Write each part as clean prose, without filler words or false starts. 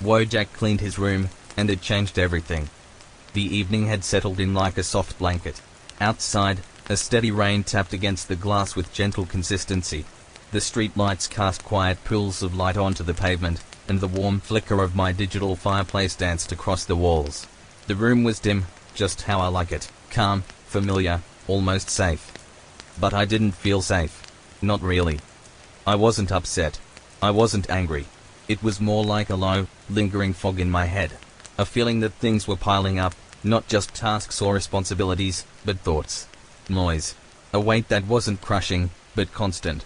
Wojak cleaned his room, and it changed everything. The evening had settled in like a soft blanket. Outside, a steady rain tapped against the glass with gentle consistency. The street lights cast quiet pools of light onto the pavement, and the warm flicker of my digital fireplace danced across the walls. The room was dim, just how I like it, calm, familiar, almost safe. But I didn't feel safe. Not really. I wasn't upset. I wasn't angry. It was more like a low, lingering fog in my head. A feeling that things were piling up, not just tasks or responsibilities, but thoughts. Noise. A weight that wasn't crushing, but constant.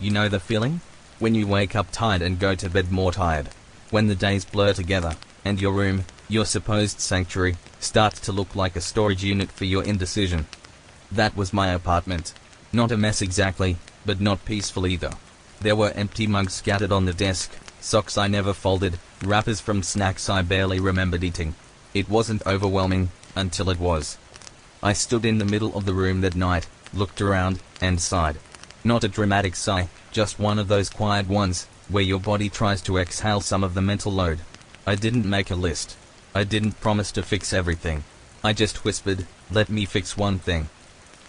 You know the feeling? When you wake up tired and go to bed more tired. When the days blur together, and your room, your supposed sanctuary, starts to look like a storage unit for your indecision. That was my apartment. Not a mess exactly, but not peaceful either. There were empty mugs scattered on the desk, socks I never folded, wrappers from snacks I barely remembered eating. It wasn't overwhelming, until it was. I stood in the middle of the room that night, looked around, and sighed. Not a dramatic sigh, just one of those quiet ones, where your body tries to exhale some of the mental load. I didn't make a list. I didn't promise to fix everything. I just whispered, let me fix one thing.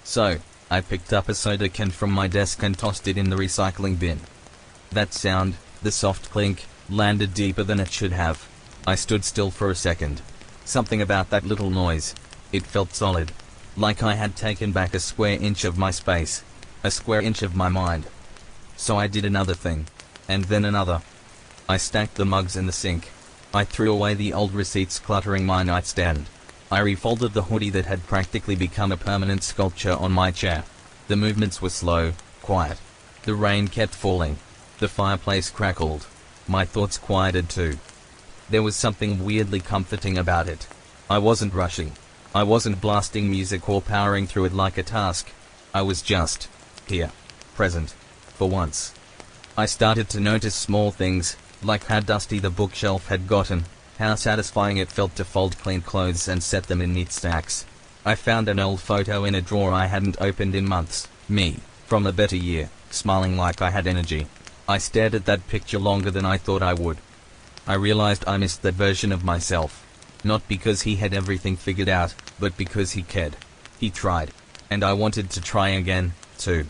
So, I picked up a soda can from my desk and tossed it in the recycling bin. That sound, the soft clink, landed deeper than it should have. I stood still for a second. Something about that little noise. It felt solid. Like I had taken back a square inch of my space. A square inch of my mind. So I did another thing. And then another. I stacked the mugs in the sink. I threw away the old receipts cluttering my nightstand. I refolded the hoodie that had practically become a permanent sculpture on my chair. The movements were slow, quiet. The rain kept falling. The fireplace crackled. My thoughts quieted too. There was something weirdly comforting about it. I wasn't rushing. I wasn't blasting music or powering through it like a task. I was just here, present, for once. I started to notice small things, like how dusty the bookshelf had gotten, how satisfying it felt to fold clean clothes and set them in neat stacks. I found an old photo in a drawer I hadn't opened in months, me, from a better year, smiling like I had energy. I stared at that picture longer than I thought I would. I realized I missed that version of myself. Not because he had everything figured out, but because he cared. He tried. And I wanted to try again, too.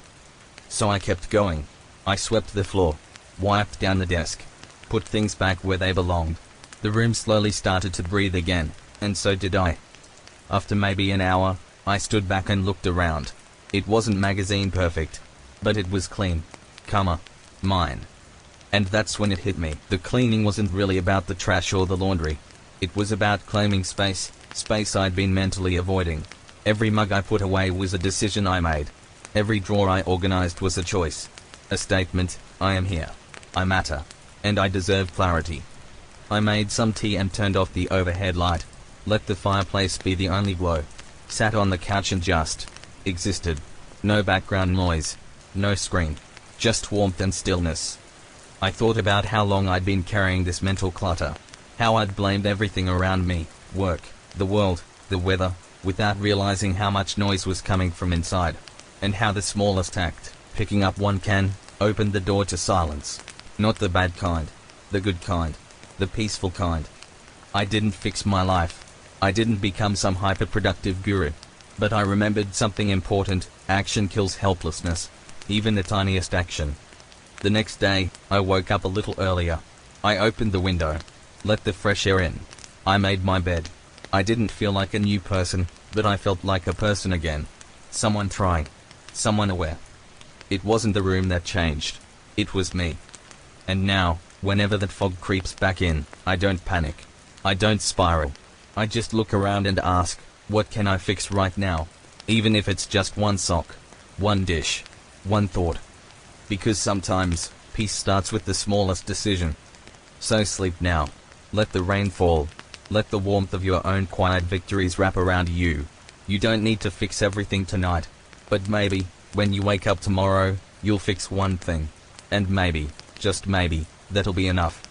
So I kept going. I swept the floor, wiped down the desk, put things back where they belonged. The room slowly started to breathe again, and so did I. After maybe an hour, I stood back and looked around. It wasn't magazine perfect, but it was clean, calmer, mine. And that's when it hit me. The cleaning wasn't really about the trash or the laundry. It was about claiming space, space I'd been mentally avoiding. Every mug I put away was a decision I made. Every drawer I organized was a choice. A statement, I am here. I matter. And I deserve clarity. I made some tea and turned off the overhead light. Let the fireplace be the only glow. Sat on the couch and just existed. No background noise. No screen. Just warmth and stillness. I thought about how long I'd been carrying this mental clutter. How I'd blamed everything around me, work, the world, the weather, without realizing how much noise was coming from inside. And how the smallest act, picking up one can, opened the door to silence. Not the bad kind. The good kind. The peaceful kind. I didn't fix my life. I didn't become some hyper-productive guru. But I remembered something important: action kills helplessness. Even the tiniest action. The next day, I woke up a little earlier. I opened the window. Let the fresh air in. I made my bed. I didn't feel like a new person, but I felt like a person again. Someone trying. Someone aware. It wasn't the room that changed. It was me. And now, whenever that fog creeps back in, I don't panic. I don't spiral. I just look around and ask, what can I fix right now? Even if it's just one sock, one dish, one thought. Because sometimes, peace starts with the smallest decision. So sleep now. Let the rain fall. Let the warmth of your own quiet victories wrap around you. You don't need to fix everything tonight. But maybe, when you wake up tomorrow, you'll fix one thing. And maybe, just maybe, that'll be enough.